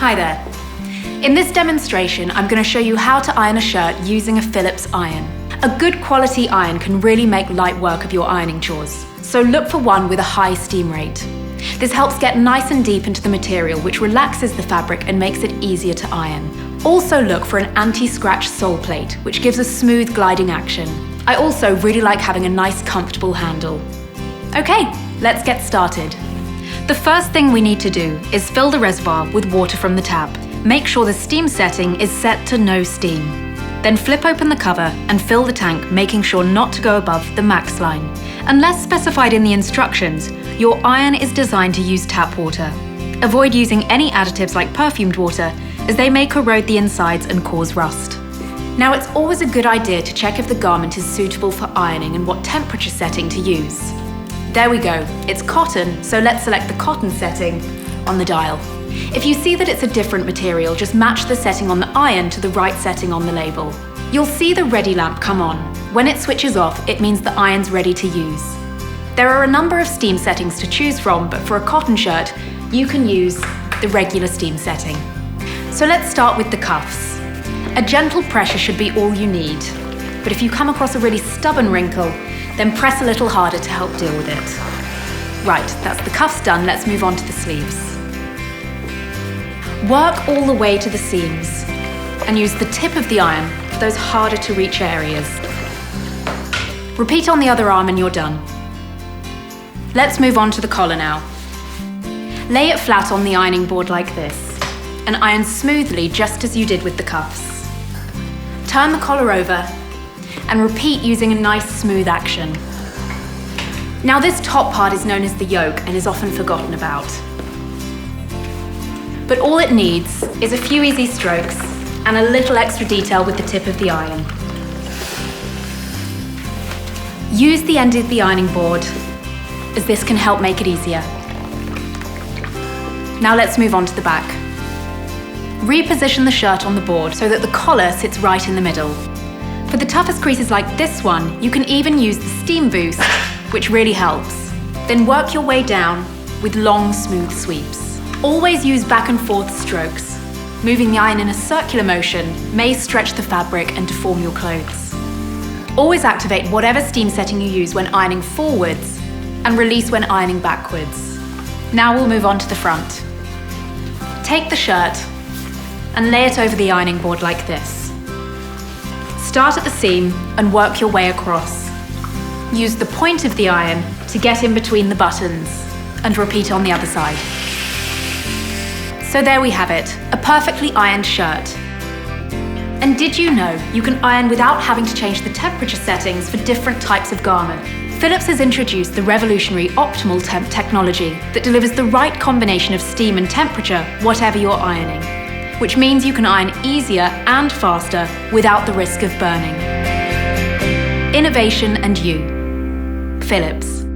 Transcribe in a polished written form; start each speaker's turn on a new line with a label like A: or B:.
A: Hi there. In this demonstration, I'm going to show you how to iron a shirt using a Phillips iron. A good quality iron can really make light work of your ironing chores, so look for one with a high steam rate. This helps get nice and deep into the material, which relaxes the fabric and makes it easier to iron. Also look for an anti-scratch sole plate, which gives a smooth gliding action. I also really like having a nice comfortable handle. Okay, let's get started. The first thing we need to do is fill the reservoir with water from the tap. Make sure the steam setting is set to no steam. Then flip open the cover and fill the tank, making sure not to go above the max line. Unless specified in the instructions, your iron is designed to use tap water. Avoid using any additives like perfumed water, as they may corrode the insides and cause rust. Now, it's always a good idea to check if the garment is suitable for ironing and what temperature setting to use. There we go, it's cotton, so let's select the cotton setting on the dial. If you see that it's a different material, just match the setting on the iron to the right setting on the label. You'll see the ready lamp come on. When it switches off, it means the iron's ready to use. There are a number of steam settings to choose from, but for a cotton shirt, you can use the regular steam setting. So let's start with the cuffs. A gentle pressure should be all you need, but if you come across a really stubborn wrinkle, then press a little harder to help deal with it. Right, that's the cuffs done, let's move on to the sleeves. Work all the way to the seams and use the tip of the iron for those harder to reach areas. Repeat on the other arm and you're done. Let's move on to the collar now. Lay it flat on the ironing board like this and iron smoothly just as you did with the cuffs. Turn the collar over and repeat using a nice smooth action. Now this top part is known as the yoke and is often forgotten about. But all it needs is a few easy strokes and a little extra detail with the tip of the iron. Use the end of the ironing board, as this can help make it easier. Now let's move on to the back. Reposition the shirt on the board so that the collar sits right in the middle. For the toughest creases like this one, you can even use the steam boost, which really helps. Then work your way down with long, smooth sweeps. Always use back and forth strokes. Moving the iron in a circular motion may stretch the fabric and deform your clothes. Always activate whatever steam setting you use when ironing forwards and release when ironing backwards. Now we'll move on to the front. Take the shirt and lay it over the ironing board like this. Start at the seam and work your way across. Use the point of the iron to get in between the buttons and repeat on the other side. So there we have it, a perfectly ironed shirt. And did you know you can iron without having to change the temperature settings for different types of garment? Phillips has introduced the revolutionary optimal temp technology that delivers the right combination of steam and temperature whatever you're ironing, which means you can iron easier and faster without the risk of burning. Innovation and you. Phillips.